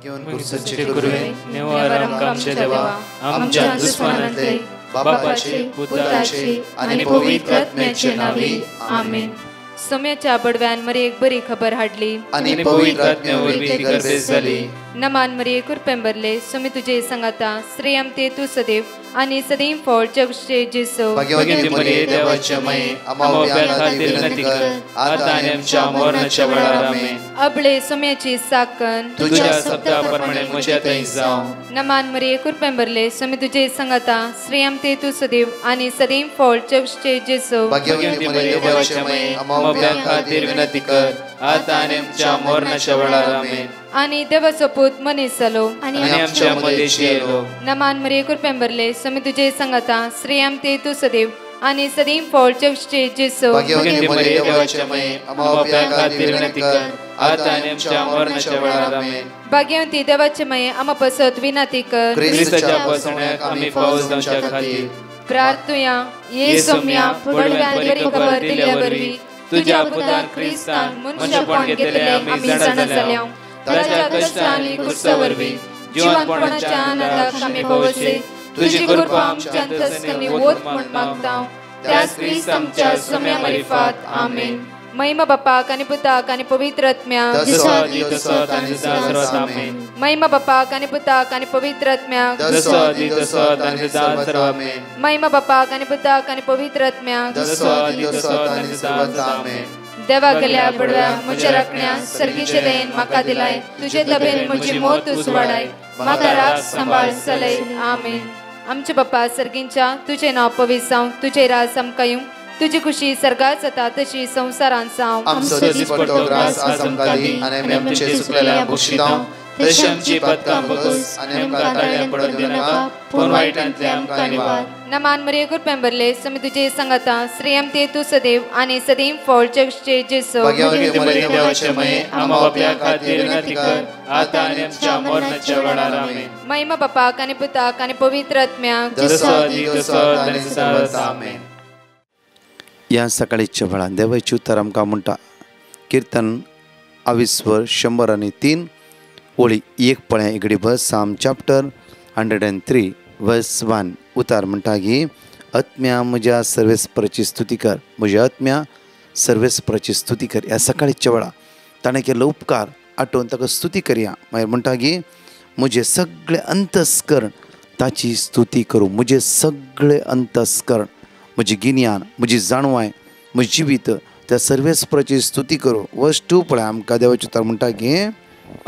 घेऊन पुरुषाचे गुरुवे निवारण आमचे देवा आमच्या दुश्मनांतले बापाचे पुत्राचे आणि पवित्र आत्म्याचे नावे आमेन. सोम्याच्या बडव्यान मरी एक बरी खबर हाडली आणि पवित्र आत्म्यावर ती गर्दी झाली. नमान मरी कुरपेंबरले सोमी तुझे संगाता श्रेयम ते तू सदैव आणि सदैव फळ जगचे जेसो. भाग्यवती मरिये देवाच्या माये आम्हा खातीर विनंती कर आता आणि आमच्या मरणाच्या वेळार आमेन. अबळे सोम्याची साकन तुझ्या शब्दाप्रमाणे म्हज्या थंय जावं. नमान मरी कुरपेंबरले सोमी तुझे संगाता श्रेयम ते तू सदैव आणि सदैव फळ जगचे जेसो. भाग्यवती मरिये देवाच्या माये आम्हा खातीर विनंती कर आता आणि आमच्या मरणाच्या वेळार आमेन. आणि देवाचो पूत मनीस जालो आणि आमच्या मध्येशी येलो. नमान मरी कुरपेंबरले सोमी तुझे संगाता श्रेयम ते तू सदैव आणि सदैव फळ जगचे जेसो. भाग्यवती मरिये देवाच्या माये आम्हा खातीर विनंती कर आता आणि आमच्या मरणाच्या वेळार आमेन. भाग्यवती देवाचे माये आम्हा पसत विनंती कर ख्रिस्ताच्या पसण्याक आम्ही पावस जावच्या खातीर प्रार्थुया. ये सोम्या बडव्यान बरी खबर दिल्या वरवी तुझ्या पुतान ख्रिस्तान मनशापण घेतले आम्ही जाणा जाल्या. ताच्या कष्टांनी क्रुसावरवी जीवनपणाच्या आनंदाक आम्ही पवसे तुझी कृपा आमच्या अंतस्करणी वोत म्हण मागता. त्याच ख्रिस्त आमच्या सोम्या मार्फत आमेन. महिमा बापाक आणि पुताक आणि पवित्र आत्म्याक महिमा बापाक आणि पुताक आणि पवित्र आत्म्याक महिमा बापाक आणि पुताक आणि पवित्र आत्म्याक. देवा गेल्या बडव्या म्हज्या राखण्या सर्गीचे देन म्हाका दिलाय तुझे तबेन म्हजी मोत उसवाडाय म्हाका राख सांबाळ चलय आमेन. आमचे बाप्पा सर्गींच्या तुझे नाव पवित्र जावं तुझे राज आमकां येवं तुझी खुशी सर्गात जाता तशी संसारांत जावं. आमचो दिसपट्टो ग्रास आज आमकां दी आनी आमी आमचे सुकलेल्या बक्षितांव तशी आमची पदकां बगस आनी आमकां ताळ्यां पडत दिनाका पूण वायटांतले आमकां निवार. नमान मरी कुरपेंबरले सोमी तुझे संगाता श्रेयम ते तू सदैव आणि सदैव फळ जगचे जेसो. भाग्यवती मरिये देवाचे माये आम्हा बाप्या खातीर विनंती कर आता आनी आमच्या मरणाच्या वेळार आमेन. महिमा बापाक आणि पुताक आणि पवित्र आत्म्याक आमेन. या सकाळीच्या वेळार देवाची उतर आमकां म्हणटा कीर्तन 22:103 ओळी 1 पळ्या इगडी बस साम चॅप्टर 103 वर्स 1 उतार म्हणटा की आत्म्या म्हज्या सर्वेस्पराची स्तुती कर म्हज्या आत्म्या सर्वेस्पराची स्तुती कर. ह्या सकाळीच्या वेळा ताणें केल्लो उपकार आठोवन ताका स्तुती करया. मागीर म्हणटा की म्हजे सगळे अंतस्करण ताची स्तुती करूं. म्हजे सगळे अंतस्करण म्हजी गिन्यान म्हजी जाणवाय म्हजें जिवीत त्या सर्वेस्पराची स्तुती करूं. वर्स 2 पळय आमकां देवाचें उतर म्हणटा की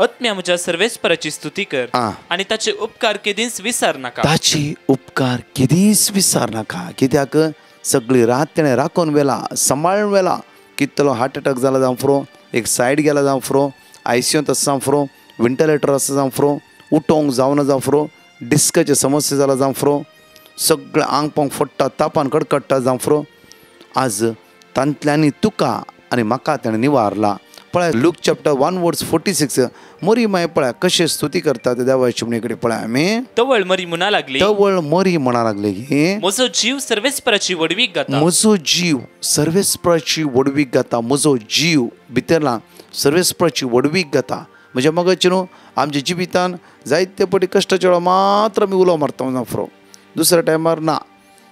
आत्म्या म्हज्या सर्वेस्पराची स्तुती कर आनी ताचे उपकार केदींच विसर नाका. ताची उपकार केदींच विसर नाका. कित्याक सगळी रात तेणें राखून व्हेला सांबाळून व्हेला. कितलो हार्ट अटॅक जाला जावं फुरो एक सायड गेला जावं फुरो ICUंत आसा जावं फुरो वेंटिलेटर आसा जावं फुरो उठोंक जावना जावं फुरो डिस्काचे समस्या जाला जावं फुरो सगळें आंग पांग फोडटा तापान कडकडटा जावं फुरो आज तांतल्यांनी तुका आनी म्हाका तेणें निवारला. पळय लूक चॅप्टर 1:46 मोरी माय पळय कशें स्तुती करता ते देवाची म्हणे कडेन पळय आमी तवळ मरी म्हणा लागली तवळ मोरी म्हणा लागले की म्हजो जीव सर्वेस्पराची वडवीक घाता. म्हजो जीव सर्वेस्पराची वडवीक घाता. म्हजो जीव भितरला सर्वेस्पराची वडवीक घाता. म्हणजे मगाची न्हू आमच्या जिवितान जायते पटी कश्टाच्या वेळा मात्र आमी उलो मारता ना फुरो दुसऱ्या टायमार ना.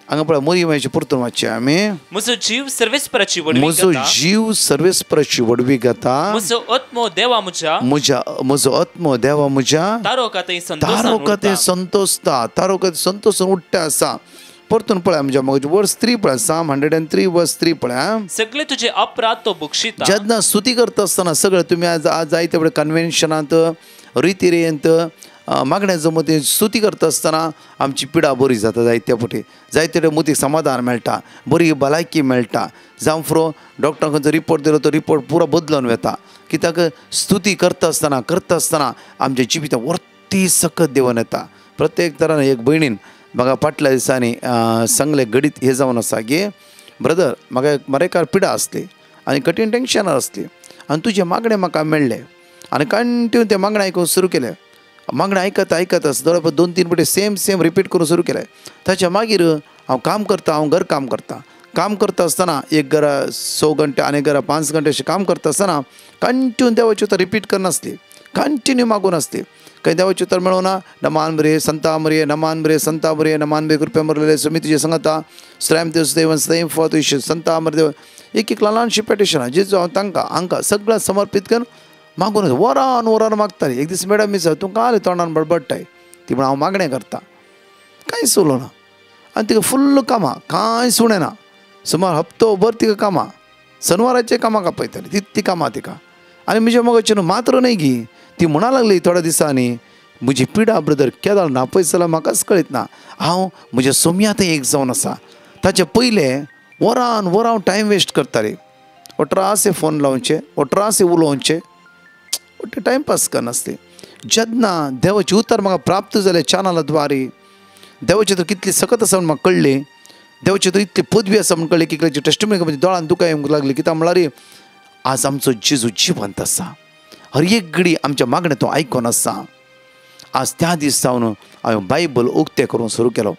हांगा पळय मोरी मायची परतून वाचचे आमी म्हजो जीव सर्वेस्पराची वडवीक म्हजो जीव सर्वेस्पराची वडवीक घाता. म्हजो आत्मो देवा म्हज्या म्हजो आत्मो देवा म्हज्या तारोका थंय संतोषता तारोका संतोषून उठ्ठा आसा. परतून पळय म्हणजे मग वर्स 3 पळय साम 103 वर्स 3 पळय सगळे तुझे अपराध तो बक्षिता. जेन्ना स्तुती करता आसतना सगळे तुमी आज जायते पळय कन्वेन्शनांत रितीरेंत मागण्याचो मतीन स्तुती करता आसतना आमची पिडा बरी जाता. जायते पटी जायते मतीक समाधान मेळटा बरी भलायकी मेळटा. जावं फुरो डॉक्टरान खंयचो रिपोर्ट दिलो तो रिपोर्ट पुरो बदलून वेता. कित्याक स्तुती करता आसतना आमच्या जिवितांत वर्ती सकत देवन येता. प्रत्येक तरान एक भयणीन म्हाका फाटल्या दिसांनी सांगलें गडीत हे जावन आसा की ब्रदर म्हाका मरेकार पिडा आसली आनी कठीण टेन्शनार आसली आनी तुजें मागणें म्हाका मेळ्ळें आनी कंटिन्यू तें मागणें आयकूंक सुरू केलें. मागणें आयकत आसा जवळ 2-3 फावटी सेम रिपीट करून सुरू केलें. ताच्या मागीर हांव काम करता हांव घर काम करता आसतना एक घरा 6 घंटे आनी घरा 5 घंटे अशें काम करता आसतना कंटिन्यू देवाची रिपीट करनासली. कंटिन्यू मागून असते. काही देवाचे उत्तर मिळवू ना, नमान बरे संता मरे, नमान बरे संता बरे, नमान बे कृपया मरलेले स्वामी तुझे सांगता श्राम देव देव सदैव फॉर तुझे संता मर देव. एक एक ल्हानशी पेटिशन जे तांकां हांकां सगळं समर्पित करून मागून वरान मागताली. एक दीस मॅडम मिस तुमकां आले तोंडान बडबडटाय ती म्हण हांव मागणें करता. कांयच उलोवना आनी तिका फुल्ल कामां कांयच उणें ना. सुमार हप्तोभर तिका कामां शनवाराचे कामां आपयताली तितली कामां तिका. आनी म्हज्या मोगाचें न्हू मात्र न्हय गी ती म्हणा लागली थोड्या दिसांनी म्हजी पिडा ब्रदर केदार नापयस जाल्यार म्हाकाच कळीत ना. हांव म्हज्या सोमयात एक जावन आसा. ताचे पयलें वरान वर हांव टायम वेस्ट करताले. अठराशे फोन लावचे, अठराशे उलोवचे, ते टायमपास करनासले. जेन्ना देवाचे उतर म्हाका प्राप्त जाले चॅनला द्वारे, देवाचे तर कितली सकत आसा म्हण म्हाका कळ्ळें. देवाचे तर इतली पदवी आसा म्हण कळ्ळें की एकल्याची टेस्टिमनी म्हणजे दोळान दुकां येवंक लागली. कित्याक म्हळ्यार आज आमचो जेजू जिवंत आसा. हर एक घडी आमच्या मागणें तो आयकोन आसा. आज त्या दीस सावन हांवें बायबल उक्तें करूंक सुरू केलो.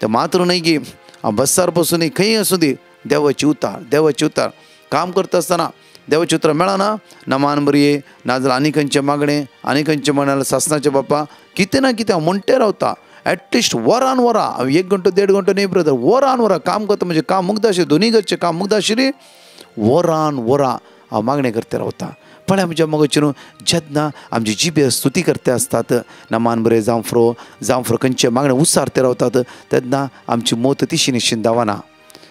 तें मात्र न्हय की हांव बसार बसून खंय आसूं दी देवाची उतार काम करता आसतना देवाची उतर मेळना नमान बरये नाजाल्यार आनी खंयचें मागणें आनी खंयचें म्हणाल्यार सासणाचे बापा कितें ना कितें हांव म्हणटे रावता. एटलिस्ट वरान वरां हांव 1 घंटो 1.5 घंटो न्ही ब्रदर वरान वरां काम करता. म्हणजे काम मुग्ध आशिल्लें दोनूय घरचें काम मुग्ध आशिल्लीं. वरान वरां हांव मागणें करते रावता. पण आमच्या मगचे न्हू जेन्ना आमची जिबे स्तुती करते आसतात नमान बरें जावं फ्रो खंयचे मागणें उसारते रावतात तेन्ना आमची मोत तिशी निश्चित दावना.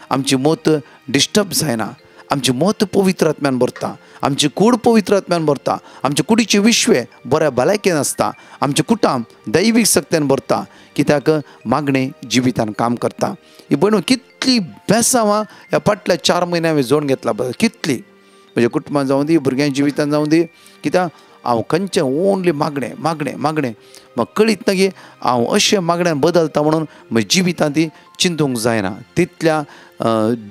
आमची मोत डिस्टर्ब जायना. आमची मोत पवित्र आत्म्यान भरता. आमची कूड पवित्र आत्म्यान भरता. आमचे कुडीचे विश्वे बऱ्या भलायकेन आसता. आमचे कुटाम दैवीक शक्तीन भरता. कित्याक मागणें जिवितान काम करता. ही भयण कितली बेसांवां ह्या फाटल्या 4 म्हयन्यां हांवें जोड घेतला बरं कितली म्हज्या कुटुंबान जावं दी भुरग्यांच्या जिवितान जावं दी. कित्याक हांव खंयचें ओन्ली मागणें म्हाका कळीत ना की हांव अशें मागण्यान बदलता म्हणून म्हज्या जिवितांत ती चिंतूंक जायना. तितल्या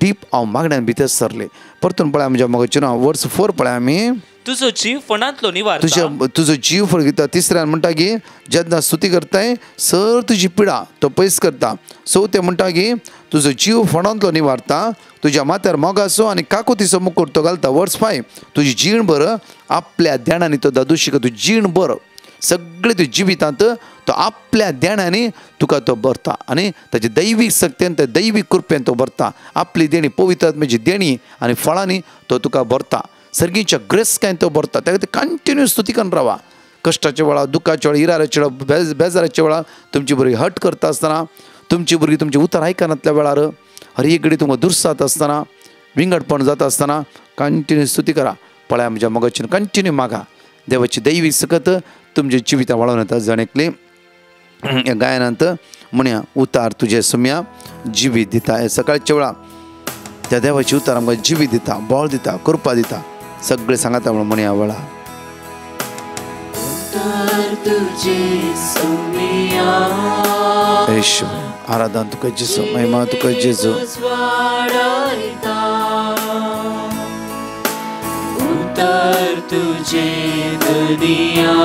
डीप हांव मागण्यान भितर सरलें. परतून पळय म्हज्या मोगाचें नांव वर्स 4 पळय आमी तुजो जीव फणांतलो निवारता. तुजो जीव फळगिता. तिसऱ्यान म्हणटा की जेन्ना स्तुती करताय सर तुजी पिडा तो पयस करता. चवथें म्हणटा की तुजो जीव फणांतलो निवारता. तुज्या माथ्यार मोगाचो आनी काकुतीचो मुकुट तो घालता. वर्स 5 तुजी जीण बर आपल्या ध्यानांनी तो दादूशिका तुजी जीण बर सगळे तुज्या जिवितांत तो आपल्या ध्यानांनी तुका तो भरता आनी ताचे दैवीक शक्तीन त्या दैवीक कृपेन तो भरता. आपली देणी पवित्र आत्म्याची देणी आनी फळांनी तो तुका भरता. सर्गीच्या ग्रेस्कायन तो भरता. ताका ते कंटिन्यू स्तुती करून रावा. कश्टाच्या वेळार दुखाच्या वेळार इराराच्या वेळार बेजाराच्या वेळार तुमची भुरगीं हट करता आसतना तुमची भुरगीं तुमचें उतर आयकनातल्या वेळार हर एक घडी तुमकां दुर्सात आसतना विंगडपण जाता आसतना कंटिन्यू स्तुती करा. पळय म्हज्या मोगाचें कंटिन्यू मागा. देवाची दैवीक सकत तुमच्या जिवितां वाडोवन येता. जणेकली ह्या गायनांत म्हणया उतार तुजे सुम्या जिवीत दिता. हे सकाळच्या वेळार त्या देवाची उतार आमकां जिवीत दिता, बळ दिता, कृपा दिता. सगळे सांगाता म्हणून म्हणया वेळार येशू आराधन तुका जेजू महिमा तुका जेजू. उतर तुझे दुनिया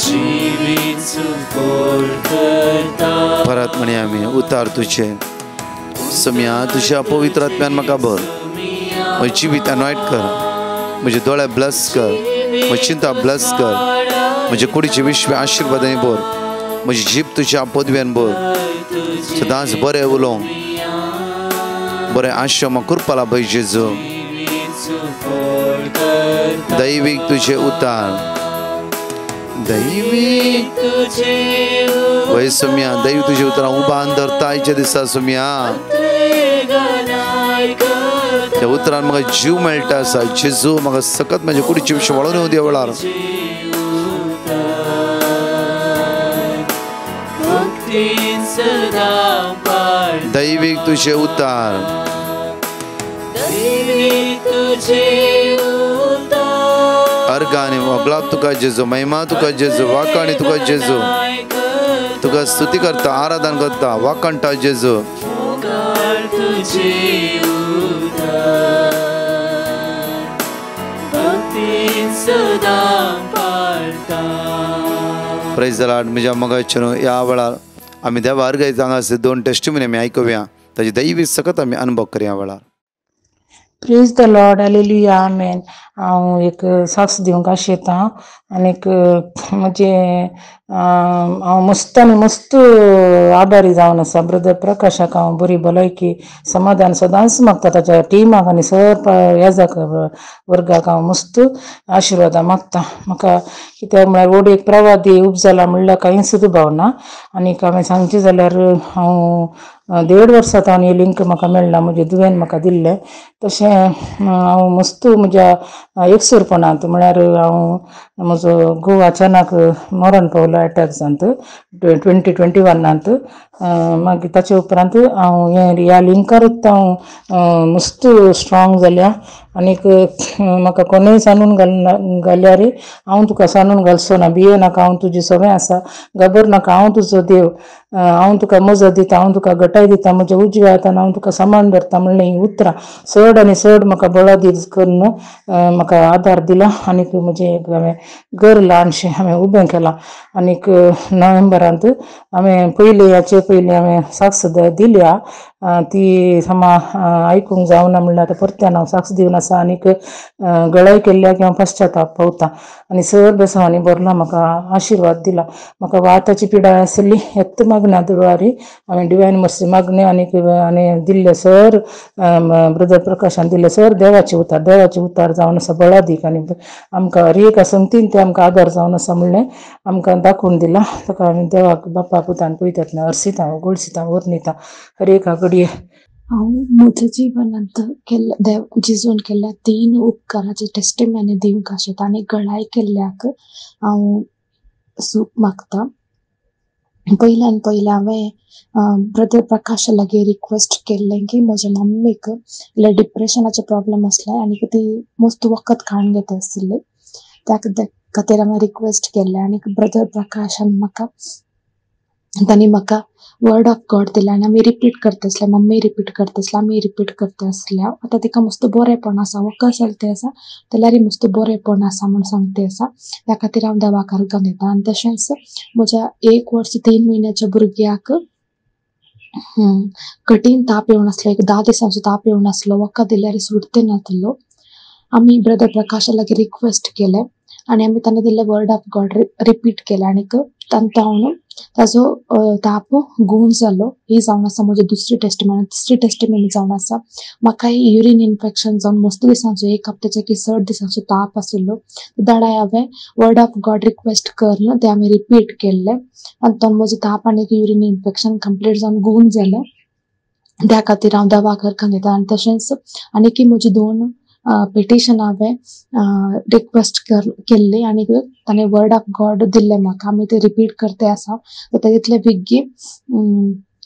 जीवित सुफोड करता. परत म्हणया आमी उतार तुझे सुम्या तुझ्या पवित्र आत्म्यान म्हाका भर. म्हज्या जिवितान वायट कर. म्हजे दोळे ब्लस कर. म्हजी चिंता ब्लस कर. म्हजे कुडीचे विश्व आशिर्वादांनी भर. म्हजी जीब तुज्या पदव्यान भर. सदांच बरें उलोवंक बरें आश्रम कृपाला भय जेजू. दैवीक तुझे उतार दैवीक वय सुम्या दैवीक तुझे उतार उबान धरता आयच्या दिसा सुम्या त्या उतरान म्हाका जीव मेळटा आसा. जेजू म्हाका सकत म्हाज्या कुडीचे विशय वळोवन येवं दे वेळार. दैवीक तुझे उतार अर्गानी वगळाप तुका जेजू महिमा तुका जेजू वाकाणी तुका जेजू. तुका स्तुती करता आराधन करता वाकणटा जेजू. Praise the Lord. म्हज्या मोगाचें ह्या वेळार आमी देवा अर्गायत हांगासर 2 टेस्टिमनी आमी आयकुया. ताची दैवीक सकत आमी अनुभव करया वेळार. Praise the Lord, hallelujah, amen. हांव एक साक्ष दिवंक आशेता आनीक म्हणजे हांव मस्त आनी मस्त आभारी जावन आसा ब्रदर प्रकाशाक हांव बरी भलायकी समाधान सदांच मागता ताच्या टिमाक आनी सर याजाक वर्गाक हांव मस्त आशिर्वादा मागता म्हाका कित्याक म्हळ्यार व्हड एक प्रवादी उब जाला म्हणल्यार कांय सुद्दां भावना आनीक हांवें सांगचें जाल्यार हांव 1.5 वर्सां हांव हें लिंक म्हाका मेळ्ळा म्हजे दुवेन म्हाका दिल्लें तशें हांव मस्त म्हज्या एकसूरपणांत म्हळ्यार हांव म्हजो घोव अचानक मरण पावलो अटॅक जावंत 2021 मागीर ताचे उपरांत हांव ह्या लिंकारूच हांव मस्त स्ट्रॉंग जाल्या आनीक म्हाका कोणेंय सांडून घाल्यार हांव तुका सांडून घालचो ना भिये नाका हांव तुजें सगळें आसा घाबर नाका हांव तुजो देव हांव तुका मजत दिता हांव तुका घटाय दिता म्हज्या उजव्या हातान हांव तुका सांबाळून धरता म्हणलें ही उतरां चड आनी चड म्हाका बळा दीत करून म्हाका आदार दिला आनीक म्हजें हांवें घर ल्हानशें हांवें उबें केलां आनीक नोव्हेंबरांत हांवें पयलीं हांवें साक्ष दिल्या ती समा आयकूंक जावना म्हणल्यार आतां परत्यान हांव साक्ष दिवन आसा आनीक गळाय केल्ल्याक हांव पश्चाताप पावता आनी सर बेसांवांनी भरला म्हाका आशिर्वाद दिला म्हाका वाताची पिडाय आसली येत्त मागण्या दुळारी हांवें डिवायन मर्सी मागणें आनी दिल्ले सर ब्रदर प्रकाशान दिल्ले सर देवाचे उतार जावन आसा बळादीक आनी आमकां रेका संगतीन ते आमकां आदार जावन आसा म्हणलें आमकां दाखोवन दिला ताका हांवें देवाक बाप्पा पुतान पयतात हरसिता गोडसिता वर्णिता रेका घडये हांव म्हज्या जिवनांत देव जिजून केल्ल्या 3 उपकाराचे टेस्टिमनी दिवंक आशेता आनी गळाय केल्ल्याक हांव सूख मागता पयल्यान पयलें हांवें ब्रदर प्रकाशा लागीं रिक्वेस्ट केल्लें की म्हज्या मम्मीक इल्लें डिप्रेशनाचे प्रॉब्लेम आसले आनी ती मस्त वखद खावन घेता आसली त्या खातीर हांवें रिक्वेस्ट केल्लें आनी ब्रदर प्रकाशान तांणी म्हाका वर्ड ऑफ गॉड दिला आनी आमी रिपीट करता आसले मम्मी रिपीट करता आसले आमी रिपीट करता आसल्या आतां तिका मस्त बरेंपण आसा वखद चलते आसा जाल्यार मस्त बरेंपण आसा म्हूण सांगते आसा त्या खातीर हांव देवाक अर्घ दिता आनी तशेंच म्हज्या 1 वर्स 3 म्हयन्याच्या भुरग्याक कठीण ताप येवन आसलो एक 10 दिसांचो ताप येवन आसलो वखद दिल्यार सुटते नासलो आमी ब्रदर प्रकाशा लागीं रिक्वेस्ट केलें आनी आमी ताणें दिल्ले वर्ड ऑफ गॉड रिपीट केलें आनीक ताणें ताजो ताप गूण जालो ही जावन आसा म्हजी दुसरी टेस्टिमनी जावन आसा म्हाकाय युरीन इन्फेक्शन जावन मस्त दिसांचो 1 हप्त्याचो की 60 दिसांचो ताप आशिल्लो दाडाय हांवें वर्ड ऑफ गॉड रिक्वेस्ट करलें तें हांवें रिपीट केल्लें आनी तो म्हजो ताप आनी युरीन इन्फेक्शन कंप्लीट जावन गूण जालें त्या खातीर हांव देवाक अर्घ दिता आनी तशेंच आनीक म्हजी 2 पिटिशन हांवें रिक्वेस्ट केल्ली आनी ताणें वर्ड ऑफ गॉड दिल्लें म्हाका आमी ते रिपीट करते आसा तितले बेगी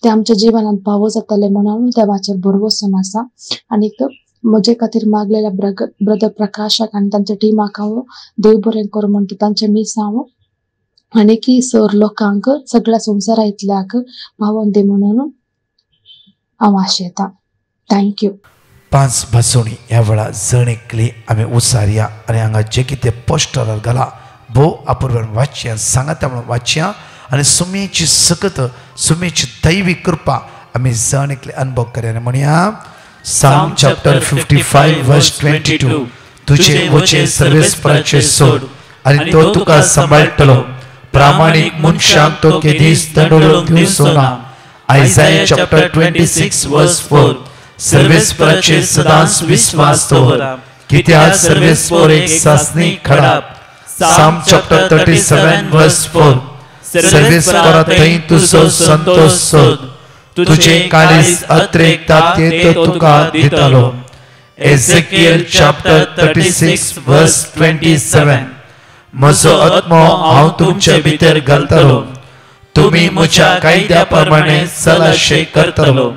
ते आमच्या जिवनांत पावो जातले म्हणून देवाचेर भरवोसून आसा आनीक म्हजे खातीर मागलेल्या ब्रदर प्रकाशाक आनी तांच्या टिमाक हांव देव बरें करूं म्हणटा तांचे मीस हांव आनीक सर लोकांक सगळ्या संवसारा इतल्याक पावोन दी म्हणून हांव आशेता थँक्यू 5 भासोणी ह्या वेळा जण एकली आमी उसारया आनी हांगा जे कितें पोस्टरार घाला भोव आपुर्वान वाचया सांगाता म्हणून वाचया आनी सुमेची सकत सुमेची दैवीक कृपा आमी जण एकले अनुभव करया म्हणया साम चॅप्टर 55 वर्स 22 तुझे वचे सर्वेस्पराचे सोड आनी तो तुका सांबाळटलो प्रामाणीक मनशाक तो केदीस दंडोळूंक दिवचो ना आयजाया चॅप्टर 26 वर्स 4 सर्वेस्पराचे सदांच विश्वास दवर कित्याक सर्वेस्पर एक सासणी खडाप साम चॅप्टर 37 वर्स 4 सर्वेस्परा थंय तुजो संतोष सोद तुझे काळीज अत्रेकता ते तो तुका दितलो एझेकिएल चॅप्टर 36 वर्स 27 म्हजो आत्मो हांव तुमचे भितर घालतलो तुमी म्हज्या कायद्या प्रमाणे चलाशे करतलो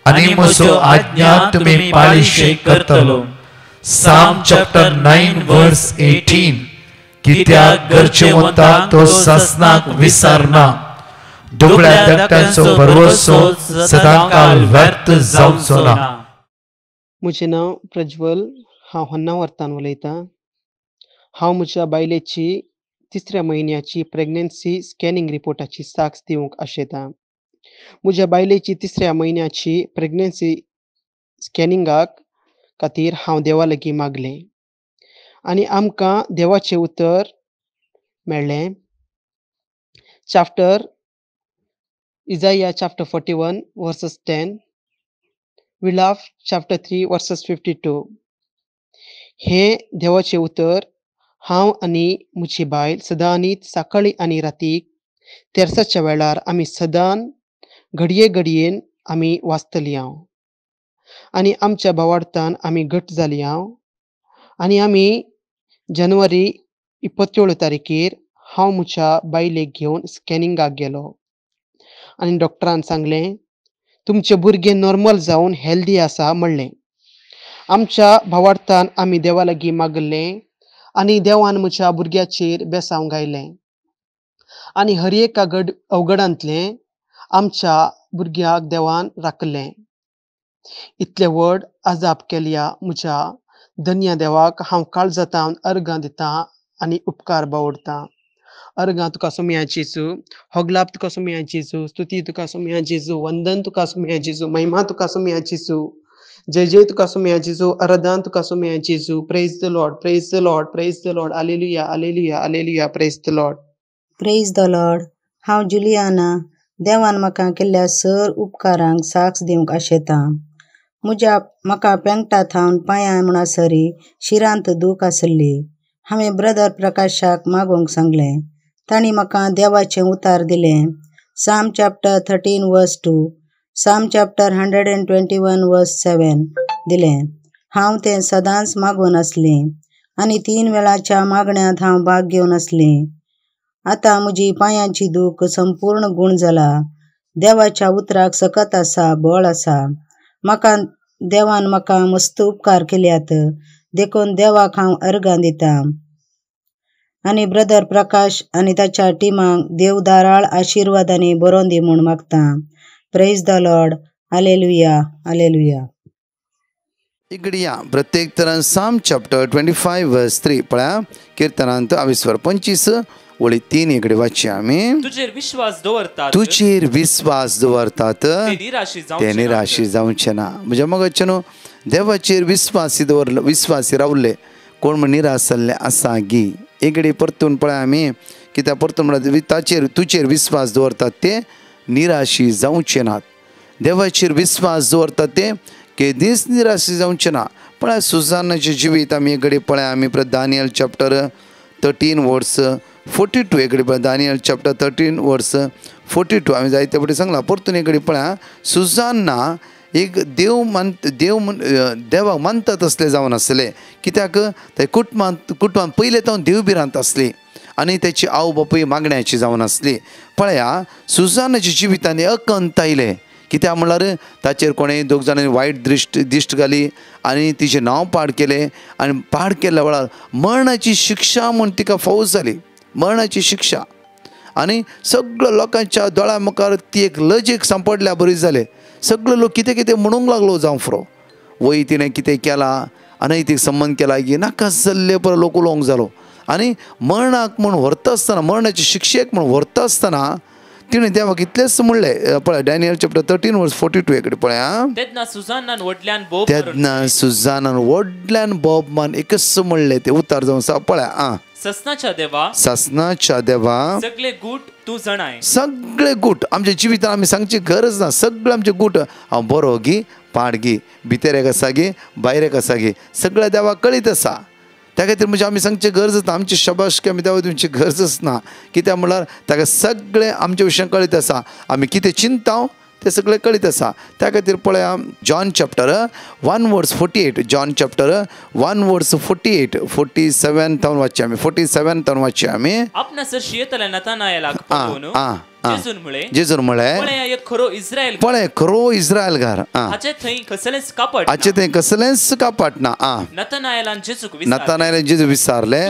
आनी म्हजो आज्ञा तुमी पाळीशे करतलो साम चॅप्टर 9 वर्स 18 कित्याक गरजेवंताक तो सासनाक विसरना दुबळ्या धाकट्यांचो भरवसो सदांकाळ व्यर्थ जावचो ना म्हजें नांव प्रज्वल हांव होन्नावरतान उलयतां हांव म्हज्या बायलेची 3ऱ्या म्हयन्याची प्रेग्नन्सी स्कॅनिंग रिपोर्टाची साक्ष दिवंक आशेतां म्हज्या बायलेची 3ऱ्या म्हयन्याची प्रेग्नन्सी स्कॅनिंगाक खातीर हांव देवा लागीं मागलें आनी आमकां देवाचें उतर मेळ्ळें. Chapter Isaiah chapter 41 verses 10. We love chapter 3 verses 52. हे देवाचे उतर हांव आनी म्हजी बायल सदांच सकाळी आनी रातीक तेरसाच्या वेळार आमी सदां घडये घडयेन आमी वाचतलीं हांव. आनी आमच्या भावार्थान आमी घट जालीं हांव. आनी आमी जानेवारी 27 तारखेर हांव म्हज्या बायलेक घेवन स्कॅनिंगाक गेलो. आनी डॉक्टरान सांगलें तुमचे भुरगें नॉर्मल जावन हेल्दी आसा म्हणलें. आमच्या भावार्थान आमी देवा लागीं मागलें आनी देवान म्हज्या भुरग्याचेर बेसांव घायलें. आनी हर एका अवघडांतलें आमच्या भुरग्याक देवान राखलें. इतले व्हड अजाप केल्या म्हज्या धन्य देवाक हांव काळजांतल्यान अर्गां दितां आनी उपकार बावडटां. अर्गां तुका सोम्या जेजू, होगलाप तुका सोम्या जेजू, स्तुती तुका सोम्या जेजू, वंदन तुका सोम्या जेजू, महिमा तुका सोम्या जेजू, जय जय तुका सोम्या जेजू, आराधन तुका सोम्या जेजू. Praise the Lord, praise the Lord, praise the Lord. Hallelujah, hallelujah, hallelujah. Praise the Lord. Praise the Lord. हांव जुलियाना. देवान म्हाका केल्ल्या सर उपकारांक साक्ष दिवंक आशेतां. म्हाका पेंगटा थावन पांयां म्हणसरी शिरांत दूख आसली. हांवें ब्रदर प्रकाशाक मागोवंक सांगलें. तांणी म्हाका देवाचें उतार दिलें. साम चॅप्टर 13 वर्स 2, साम चॅप्टर 121 वर्स 7 दिलें. हांव तें सदांच मागोवन आसलें आनी 3 वेळाच्या मागण्यांत हांव भाग घेवन आसलें. आतां म्हजी पांयांची दूख संपूर्ण गूण जाला. देवाच्या उतराक सकत आसा, बळ आसा. देवान म्हाका मस्त उपकार केल्यात देखून देवाक हांव अर्गां दितां. आनी ब्रदर प्रकाश आनी ताच्या टिमाक देव दाराळ आशिर्वादांनी बरोवन दी म्हूण मागतां. Praise the Lord. Hallelujah, hallelujah. इगडिया प्रत्येक तरान साम चॅप्टर 25 वर्स 3 पळया. कीर्तनांत 25 वळी 3 इकडे वाचची आमी. तुजेर विश्वास दवरतात, तुजेर विश्वास दवरतात ते निराशी जावचे ना. म्हणजे मग न्हू देवाचेर विश्वासी रावले कोण म्हण निराश जाल्ले आसा गी. इकडे परतून पळय आमी कित्याक परतून म्हळ्यार तुजेर विश्वास दवरतात ते निराशी जावचे नात. देवाचेर विश्वास दवरतात ते केदीच निराशी जावचे ना. पळय सुजानाचें जिवीत आमी इकडे पळय आमी दानियल चॅप्टर 13 वर्स 42 इकडे पळय. दानियल चॅप्टर 13 वर्स 42 आमी जायते फावटी सांगलां. परतून इकडे पळय सुजान्ना एक देवाक मानतात असले जावन आसले. कित्याक ते कुटुंबांत पयले तावन देवबिरांत आसली आनी तेची आवय बापूय मागण्याची जावन आसली. पळया सुजानाच्या जिवितांनी अकंत आयले. कित्याक म्हणल्यार ताचेर कोणें 2 जाणांनी वायट दिश्ट घाली आनी तिचें नांव पाड केलें. आनी पाड केल्या वेळार मरणाची शिक्षा म्हूण तिका फावो जाली. मरणाची शिक्षा. आनी सगळ्या लोकांच्या दोळ्या मुखार ती एक लजेक सांपडल्या बरी जाले. सगळे लोक कितें कितें म्हणूंक लागलो जावं फुरो. वय तिणें कितें केलां अनैतीक संबंध केला की नाकास जाल्ले पर लोक उलोवंक जालो. आनी मरणाक म्हूण व्हरता आसतना मरणाची शिक्षेक म्हूण व्हरता आसतना तिणें देवाक इतलेंच म्हणलें. पळय डॅनियल चॅप्टर 13 वर्स 42 इकडे पळया. तेन्ना सुजानान व्हडल्यान बोब मान एकच म्हणलें ते उतार जावन आसा. पळय ससनाच्या देवा सगळे गूट तूं जाणाय. सगळे गूट आमच्या जिवितांत आमी सांगची गरज ना. सगळे आमचे गूट हांव बरो गी पाड गी भितर आसा गी भायर आसा गी सगळ्या देवाक कळीत आसा. त्या खातीर म्हणजे आमी सांगचे गरजच ना. आमची शबाशकी आमी देवा दिवची गरजच ना. कित्याक म्हणल्यार ताका सगळें आमच्या विशयान कळीत आसा. आमी कितें चिंताव ते सगळें कळीत आसा. त्या खातीर पळया जॉन चॅप्टर 1 वर्स 48 जॉन चॅप्टर 1 वर्स 48 47 थावन वाचची आमी. 47 थावन वाचची आमी. जेजून म्हळें पळय खरो इस्रायल घार हाचे थंय कसलेंच कापट ना. नतनाएलान जेजू विचारले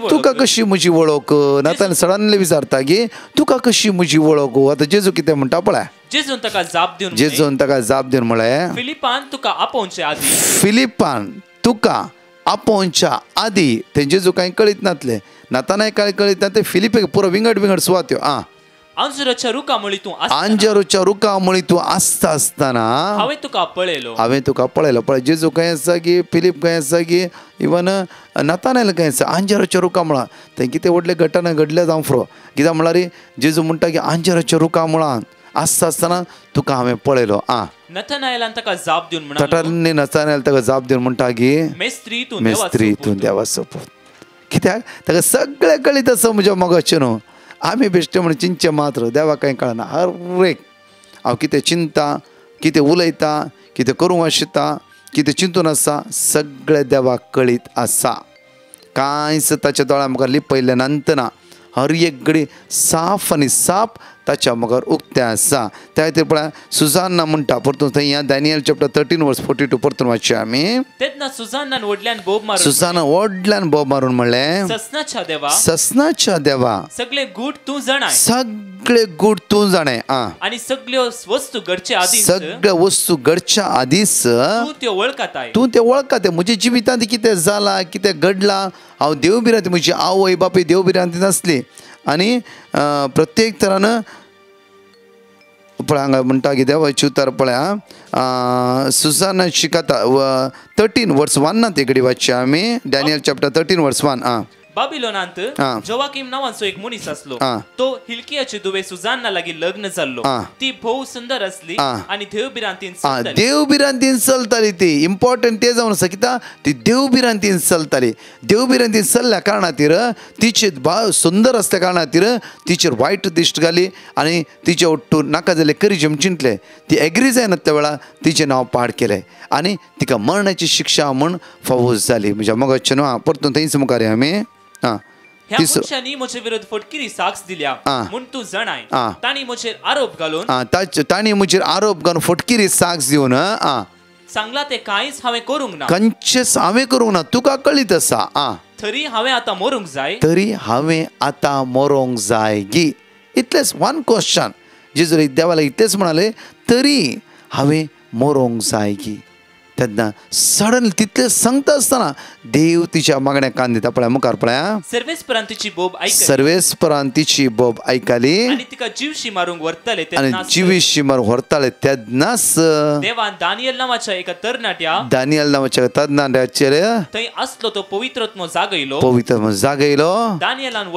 तुका कशी म्हजी वळख. नतनाएल सडनली विचारता की तुका कशी म्हजी वळख. आतां जेजू कितें म्हणटा पळय. जेजून ताका जाप दिवन म्हळें फिलिपान तुका आपोवच्या आदी ते जेजू कांय कळीत नातले. नतनाएल कांय कळीत ना. ते फिलिपे पुरो विंगड सुवात्यो अंजुराच्या रुखामुळी तू अंजरूच्या रुखामुळी तू आसता आसतना हांवें तुका पळयलो पळय जेजू खंय आसा की फिलीप खंय आसा की इवन नतानेल खंय आसा अंजराच्या रुखा मुळां थंय कितें व्हडले घटना घडले जावं फुरो कित्याक म्हळ्यार जेजू म्हणटा की अंजराच्या रुखा मुळां आसता आसतना तुका हांवें पळयलो नथानाएलान ताका जाप दिवन तटांनी नतानेल ताका जाप दिवन म्हणटा की मेस्त्री तूं देवाचो पूत कित्याक ताका सगळें कळीत आसा म्हज्या मोगाचें न्हू आमी बेश्टे म्हण चिंतचे मात्र देवाक कांय कळना हर एक हांव कितें चिंता कितें उलयता कितें करूंक आशिता कितें चिंतून आसा सगळें देवाक कळीत आसा कांयच ताच्या दोळ्या मुखार लिपयल्लें नांतना हर एक घडी साफ आनी साप ताच्या मुखार उक्तें आसा त्या खातीर पळय सुजान्ना म्हणटा परतून थंय ह्या डॅनियल चॅप्टर 13 वर्स 42 परतून वाचया आमी तेन्ना सुजान्नान व्हडल्यान बोब मारून म्हणलें ससनाच्या देवा सगळे गूढ तूं जाणाय सगळे गूढ तूं जाणें आनी सगळ्यो वस्तू घडचे आदींच सगळ्यो वस्तू घडच्या आदींच तूं ते वळखता म्हज्या जिवितांत कितें जालां कितें घडलां हांव देवबिरांती म्हजी आवय बापूय देवबिरांती नासली आनी प्रत्येक तरान पळय हांगा म्हणटा की देवाची उतर पळय सुजान्ना शिकता 13 वर्स 1 ते घडी वाचया आमी डॅनियल चॅप्टर 13 वर्स 1 बाबिलोनांत जोवाकीम नावाचो एक मनीस आसलो तो हिल्कियाचे दुवे सुजान्ना लागीं लग्न जाल्लो ती भोव सुंदर आसली आनी देवबिरांतीन चलताली ती इम्पॉर्टंट ते जावन आसा कित्याक ती देवबिरांतीन चलताली देवबिरांतीन चल्ल्या कारणातीर तिचे सुंदर आसल्या कारणातीर तिचेर वायट दिश्ट घाली आनी तिचे ओट्टून नाका जाल्यार करिजम चिंतले ती एग्री जायना त्या वेळार तिचें नांव पाड केलें आनी तिका मरणाची शिक्षा म्हूण फावो जाली म्हज्या मोगाचें न्हू परतून थंयच मुखार या आमी ह्या मनशांनी म्हजे विरोध फटकिरी साक्ष दिल्या म्हूण तूं जाणाय तांणी म्हजेर आरोप घालून फटकिरी साक्ष दिवन सांगला ते कांयच हांवें करूंक ना खंयचेच हांवें करूंक ना तुका कळीत आसा तरी हांवें आतां मरूंक जाय गी इतलेंच वन क्वेश्चन जेजू देवाला इतलेंच म्हणाले तरी हांवें मरूंक जाय गी तेन्ना सडन तितलें सांगता आसतना देव तिच्या मागण्या कान दिता पळय मुखार पळय सर्वेस्परांतीची बोब आयकली आनी तिका जीवशी मारूंक व्हरताले व्हरताले तेन्नाच देवान दानियल नांवाच्या एका तरणाट्याचेर थंय आसलो तो पवित्रात्मो जागयलो दानियलान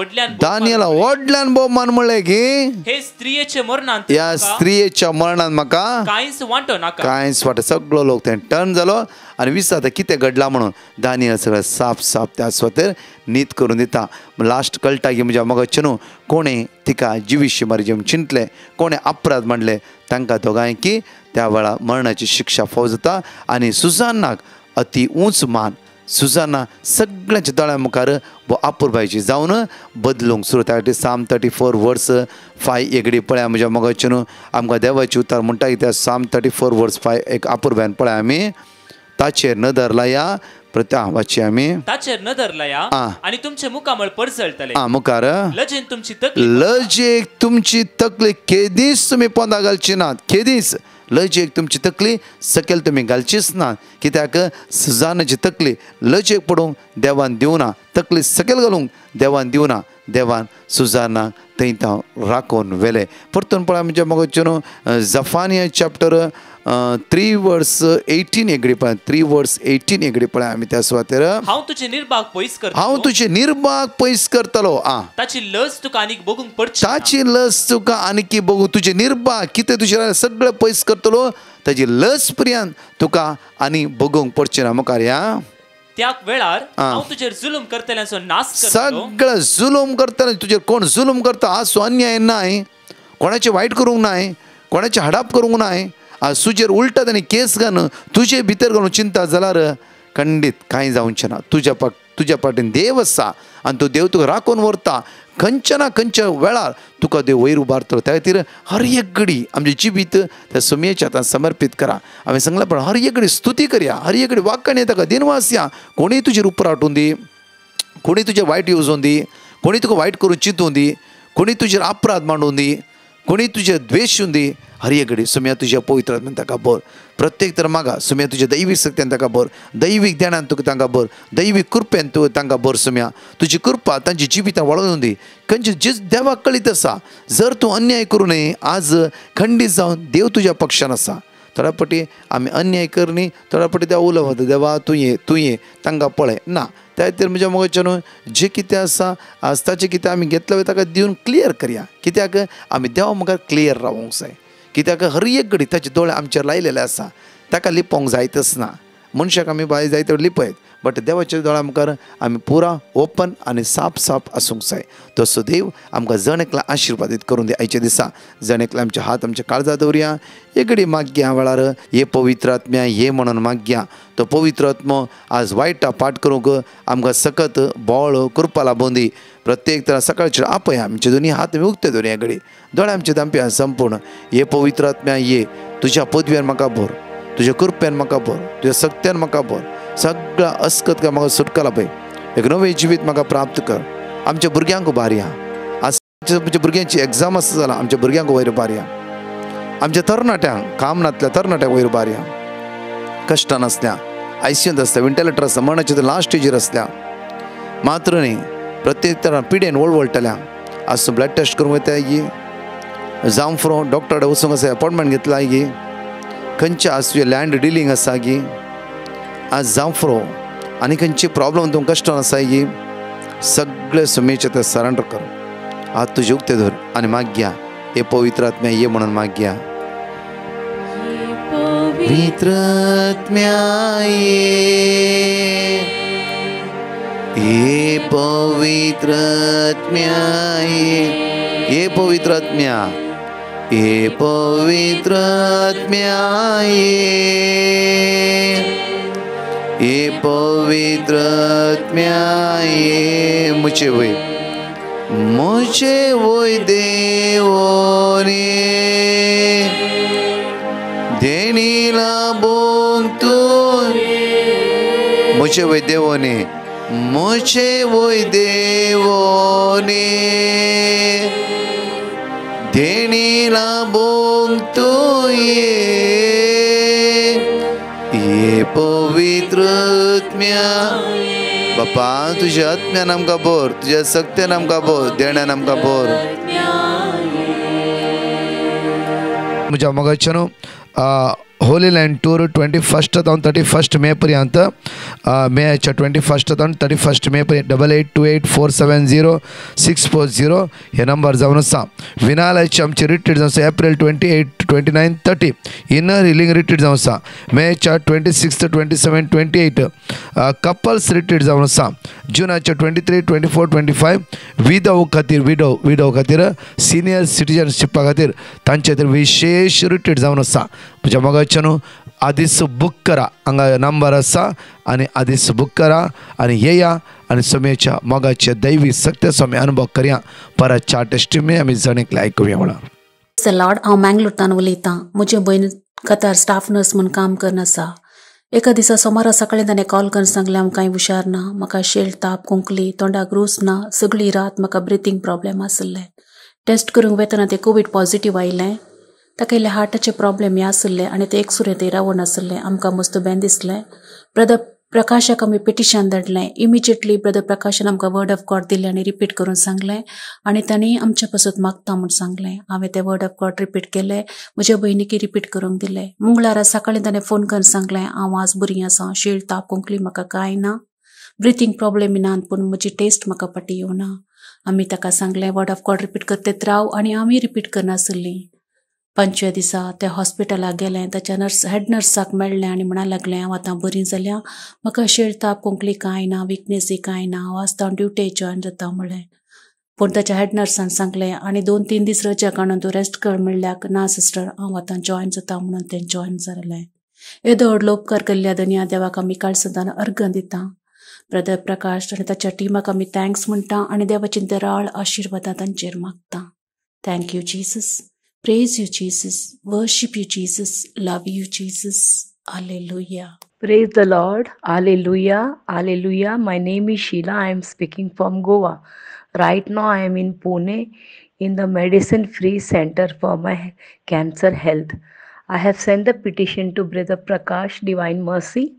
व्हडल्यान बोब मान म्हणलें की हे स्त्रियेचे मरणांत ह्या स्त्रियेच्या मरणांत म्हाका कांयच वांटो नाका सगळो लोक थंय टर्न जालो आनी विचारता कितें घडलां म्हणून दानियल सगळें साफ त्या स्वतेर नीत करून दिता लास्ट कळटा की म्हज्या मोगाचें न्हू कोणें तिका जिवीशी मारजेम चिंतले कोणें अपराध मांडले तांकां दोगांयकी त्या वेळार मरणाची शिक्षा फावो जाता आनी सुजान्नाक अति उंच मान सुजान्ना सगळ्यांच्या दोळ्या मुखार आपुरबायची जावन बदलूंक सुरू त्या खातीर साम 34 वर्स 5 एक पळया म्हज्या मोगाचें न्हू आमकां देवाची उतर म्हणटा की त्या साम 34 वर्स 5 एक आपुरबायन पळय आमी ताचेर नदर लाया वाची आमी ताचेर नदर लाया आनी तुमचे मुखामळ पडसळटले मुखार लजेक तुमची तकली केदीस तुमी पोंदा घालची नात केदीस लजेक तुमची तकली सकयल तुमी घालचीच ना कित्याक सुजान्नाची तकली लजेक पडूंक देवान दिवना तकली सकयल घालूंक देवान दिवना देवान सुजान्नाक थंय राखून व्हेले परतून पळय म्हणजे मोगाचें न्हू जफानिया चॅप्टर 3 वर्स 18 एक पळय 3 वर्स 18 एक पळय आमी त्या सुवातेर हांव तुजे निर्भाग पयस करतलो ताची लज तुका आनीक बगूंक पडची ताची लज तुका आनीक बगूंक तुजे निर्भाग कितें तुजे सगळें पयस करतलो ताची लज पर्यंत तुका आनी बगूंक पडचें ना मुखार या त्या वेळार हांव तुजेर जुलूम करतल्यांचो नाश करतलो सगळं जुलूम करतले तुजेर कोण जुलूम करता आसो अन्याय नाय कोणाचें वायट करूंक नाय कोणाचें हडाप करूंक नाय सुजेर उलटात आनी केस घालून तुजे भितर घालून चिंता जाल्यार खंडीत कांय जावचें ना तुज्या पाटीन देव आसा आनी तो देव तुका राखून व्हरता खंयच्या ना खंयच्या वेळार तुका देव वयर उबारतलो त्या खातीर हर एक घडी आमचें जिवीत त्या सोमयेच्या हातांत समर्पीत करा हांवें सांगलां पण हर एक घडी स्तुती करया हर एक घडी वाक्यान ताका दिनवास या कोणीय तुजेर उपराट हाडून दी कोणी तुजें वायट येवजोन दी कोणी तुका वायट करून चिंतून दी कोणी तुजेर अपराध मांडून दी कोणी तुझे द्वेष दी हर एक घडी सुम्या तुझ्या पवित्र आत्म्यान ताका भर. प्रत्येक तर मागा सुम्या तुझ्या दैवीक शक्त्यान ताका भर, दैवीक ज्ञानान तुका तांकां भर, दैवीक कृपेन तूं तांकां भर. सुम्या तुजी कृपा तांची जिवितां वाडोवन दी. खंयचे जे देवाक कळीत आसा जर तूं अन्याय करूं नये आज खंडीत जावन देव तुज्या पक्षान आसा. थोड्या फावटी आमी अन्याय करनी, थोड्या फावटी देवा उलवता देवा तूं ये तांकां पळय ना. त्या खातीर म्हज्या मोगाच्यान जें कितें आसा आज ताचें कितें आमी घेतलें ताका दिवन क्लियर करया. कित्याक आमी देवा मुखार क्लियर रावूंक जाय. कित्याक हर एक घडी ताचे दोळे आमचेर लायलेले आसा, ताका लिपोवंक जायतच ना. मनशाक आमी बाय जायते वेळ लिपयत, बट देवाच्या दोळ्या मुखार आमी पुरा ओपन आनी साफ आसूंक जाय. तसो देव आमकां जण एकला आशिर्वादीत करून दी. आयच्या दिसा जण एकला आमचे हात आमच्या काळजात दवरया. एक घडी मागया वेळार हे पवित्र आत्म्या ये म्हणून मागया. तो पवित्र आत्मो आज वायटा पाठ करूंक आमकां सकत बोळ कृपा लाभून दी. प्रत्येक तर सकाळचे आपया आमचे दोन्ही हात आमी उक्ते दवरया. घडी दोळे आमचे दांप्या संपूर्ण हे पवित्र आत्म्या ये तुज्या पदव्यान म्हाका भर, तुज्या कृप्यान म्हाका भर, तुज्या सक्त्यान म्हाका भर. सगळा अस्कत काय म्हाका सुटका पळय. एक नवें जिवीत म्हाका प्राप्त कर. आमच्या भुरग्यांक उबारया. आज आमच्या भुरग्यांची एग्जाम आसा जाल्यार आमच्या भुरग्यांक वयर उबारया. आमच्या तरणाट्यांक काम नासल्या तरणाट्यांक वयर उबारया. कश्टान आसल्या, आयसीयूंत आसल्या, वेंटिलेटर आसल्या, मरणाच्या लास्ट स्टेजीर आसल्या, मात्र न्ही प्रत्येक तरान पिडेन वळवळटल्या आज ब्लड टेस्ट करूंक वयता गी जावं फ्रो डॉक्टर कडेन वचूंक आसा अपॉयंटमेंट घेतला गी खंयचे आज तुजें लँड डिलींग आसा गी आज जावं फ्रो आनी खंयचे प्रॉब्लम तुमकां कश्टान आसा गी सगळे सुमेचे ते सरेंडर कर. आज तुजे उक्ते धर आनी मागया हे पवित्र आत्म्या ये म्हणून मागया. पवित्र आत्म्या ये पवित्र आत्म्या ये पवित्र आत्म्या ये पवित्र आत्म्या ये पवित्र आत्म्या ये मुझे वय देवोने देणीला बोंग तू मुझे वय देवोने देणीला बोंग तू ये पवित्र आत्म्या बापा तुझ्या आत्म्यान आमकां भर, तुझ्या सक्त्यान आमकां भर, देण्यान आमकां भर. म्हज्या मोगाच्यान होली लँड टूर 21 तावन 31 मे पर्यंत मेच्या 21 तावन 31 मे पर्यंत 8828470640 हे नंबर जावन आसा. विनालयाचे आमचे रिट्रीट जावन आसा एप्रील 28, 29, 30 इनर हिलिंग रिट्रीट जावन आसा. मेच्या 26, 27, 28 कपल्स रिट्रीट जावन आसा. जुनाच्या 23, 24, 25 विडो खातीर सिनियर सिटीजनशिपा खातीर तांचे खातीर विशेष रिट्रीट जावन आसा. म्हज्या मोगाच्यान आदीस बूक करा, हांगा नंबर आसा आनी आदीस बूक करा आनी येया आनी सोमेच्या मोगाचे दैवी सत्य सोमे अनुभव करया. परतच्या टेस्टिमनी आमी जणेकले आयकुया. म्हणून लॉर्ड हांव मँगलोरतान उलयतां. म्हजे भयण कतार स्टाफ नर्स म्हूण काम करना आसा. एका दिसा सोमारा सकाळीं ताणें कॉल करून सांगलें हांव कांय हुशार ना, म्हाका शेळ ताप कुंकली तोंडाक रूच ना, सगळी रात म्हाका ब्रिथींग प्रॉब्लेम आसले. टेस्ट करूंक वेतना तें कोवीड पॉझिटीव आयलें. ताका इल्ले हार्टाचे प्रॉब्लेम हे आसले आनी ते एक्सरे ते रावून आसले. आमकां मस्त बेन दिसलें. ब्रदर प्रकाशाक आमी पिटिशन धाडलें. इमिजिएटली ब्रदर प्रकाशान आमकां वर्ड ऑफ गॉड दिलें आनी रिपीट करून सांगलें आनी तांणी आमचे पासून मागता म्हूण सांगलें. हांवें तें वर्ड ऑफ गॉड रिपीट केलें. म्हज्या भयणीकी रिपीट करूंक दिलें. मंगळारा सकाळीं ताणें फोन करून सांगलें हांव आज बरी आसा, शीळ ताप कुंकली म्हाका कांय ना, ब्रिथींग प्रॉब्लेम ना, पूण म्हजी टेस्ट म्हाका पाटी येवना. आमी ताका सांगलें वर्ड ऑफ गॉड रिपीट करतेत राव आनी आमी रिपीट करनासली. 5व्या दिसा त्या हॉस्पिटलाक गेलें. ताच्या हेड नर्साक मेळ्ळें आनी म्हणूंक लागलें हांव आतां बरी जाल्या, म्हाका शेळ ताप कुंकली कांय ना, विकनेसी कांय ना, हांव आतां ड्युटी जॉयन जाता म्हणलें. पूण ताच्या हेड नर्सान सांगलें आनी 2-3 दीस रजा काडून तूं रेस्ट कर म्हणल्याक ना सिस्टर हांव आतां जॉयन जाता म्हणून तें जॉयन जालें. येदो व्हडलो उपकार केल्ल्या धन्या देवाक आमी काल सदां अर्घ दिता. ब्रदर प्रकाश आनी ताच्या टिमाक आमी थँक्स म्हणटा आनी देवाची निराळ आशिर्वादां तांचेर मागता. Thank you Jesus. Praise you, Jesus. Worship you, Jesus. Love you, Jesus. Hallelujah. Praise the Lord. Hallelujah. Hallelujah. My name is Sheila. I am speaking from Goa. Right now I am in Pune. in the medicine-free center for my cancer health. I have sent the petition to Brother Prakash Divine Mercy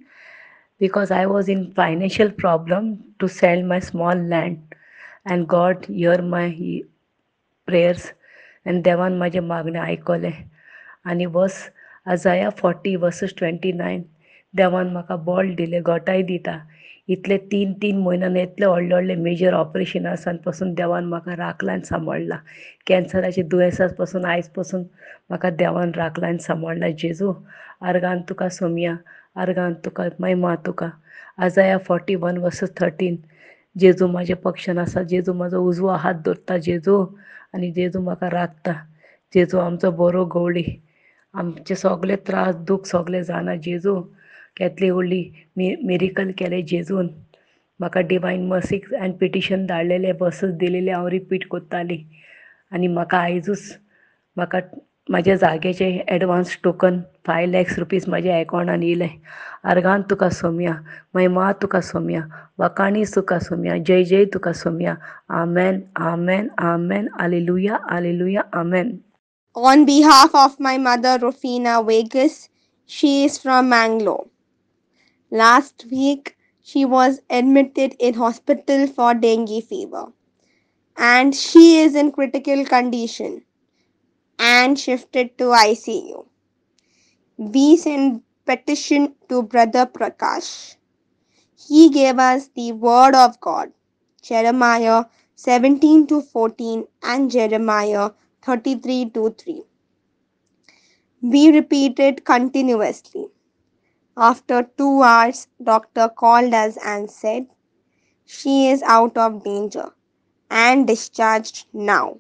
because I was in financial problem to sell my small land, and God hear my prayers and देवान माझे मागणे ऐकले आणि वर्स अजाया 40 versus 29 देवान म्हाका ball दिले गोटाय दिता इतले 3 म्हयन्यान इतले व्हडले व्हडले मेजर ऑपरेशनासान पासून देवान म्हाका राखला सांबाळला कॅन्सराचे दुयेंसा पासून आयज पासून म्हाका देवान राखला सांबाळला जेजू आर्गान तुका सोमिया आर्गान तुका महिमा तुका अजाया 41 वर्सेस 13 जेजू माझे पक्षान आसा जेजू म्हाजो उजवो हात धरता जेजू आनी जेजू म्हाका राखता जेजू आमचो बरो गवळी आमचे सगळे त्रास दूख सगळे जाणा जेजू केतली व्हडली मिरिकल केले जेजून म्हाका डिवायन मर्सीक एंड पिटिशन धाडलेले बसस दिलेले हांव रिपीट कोत्ताली आनी म्हाका आयजूच म्हाका म्हाज्या जाग्याचे एडवांस टोकन 5 lakhs रुपीज म्हाज्या अकाउंटान येयले आर्गान तुका सोम्या महिमा तुका सोम्या वकाणी तुका सोम्या जय जय तुका सोम्या amen amen amen hallelujah hallelujah amen. On behalf of my mother Rufina Vegas, she is from Mangalore. Last week she was admitted in hospital for dengue fever and she is in critical condition and shifted to ICU. We send petition to Brother Prakash. He gave us the word of God, Jeremiah 17-14 and Jeremiah 33-3. We repeated continuously. After 2 hours, doctor called us and said, she is out of danger and discharged now.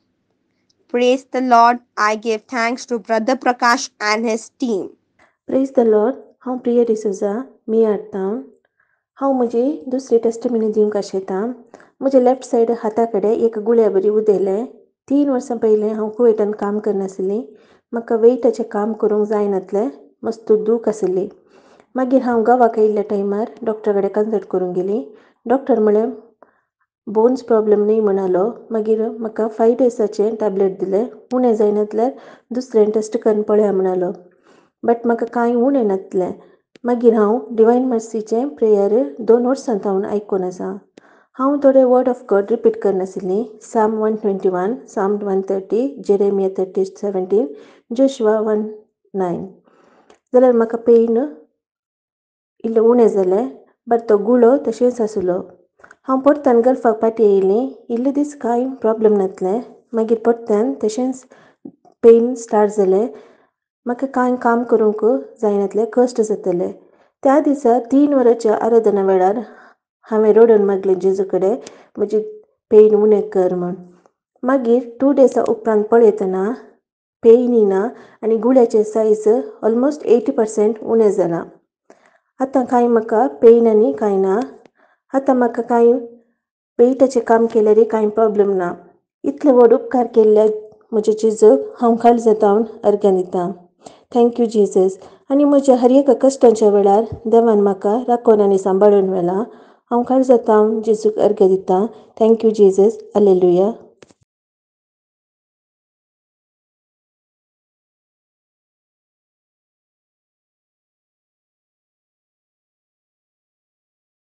Praise the Lord. I give thanks to Brother Prakash and his team. Praise the Lord. हांव प्रिया डिसोजा मी हाडटां हांव म्हजी दुसरी testimony दिवंक आशेतां म्हज्या left said हाता कडेन एक गुळ्या बरी उदेले 3 वर्सां पयलीं हांव कुवेटान काम करनासली म्हाका वेटाचें काम करूंक जायनासलें मस्त दूख आसली मागीर हांव गांवाक येयल्ल्या टायमार डॉक्टरा कडेन कन्सल्ट करूंक गेली डॉक्टर म्हळें बोन्स प्रॉब्लेम न्ही म्हणालो मागीर म्हाका 5 daysचे टॅबलेट दिले उणें जायनासल्यार दुसरें टेस्ट करून पळया म्हणालो बट म्हाका कांय उणें नासलें मागीर हांव डिवायन मर्सीचें प्रेयर 2 वर्सां हांव आयकून आसा हांव थोडे वर्ड ऑफ गॉड रिपीट करनासली साम 121 साम 130 जेरेमिया 30:17 जोशुआ 1:9 जाल्यार म्हाका पेन इल्लें उणें जालें बट तो गुळो तशेंच आसलो हांव परतान गल्फाक पाटी येयलीं इल्ले दीस कांय प्रॉब्लेम नासलें मागीर परतान तशेंच पेन स्टार्ट जालें म्हाका कांय काम करूंक जायनासलें कश्ट जातालें त्या दिसा 3 वरांच्या आराधना वेळार हांवें रडून मागलें जेजू कडेन म्हजी पेन उणें कर म्हण मागीर 2 days उपरांत पळयतना पेन येना आनी गुळ्याचें सायज ऑलमोस्ट 80% उणें जालां आतां कांय म्हाका पेन आनी कांय ना आतां म्हाका कांय वेटाचें काम केल्यार कांय प्रॉब्लेम ना इतले व्हड उपकार केल्ल्या म्हज्या जेजूक हांव काल जातावन अर्घ्य दितां थँक्यू जेजस आनी म्हज्या हर एका कश्टांच्या वेळार देवान म्हाका राखून आनी सांबाळून व्हेलां हांव काल जातावन जेजूक अर्घ्य दितां थँक्यू जेजस हालेलुया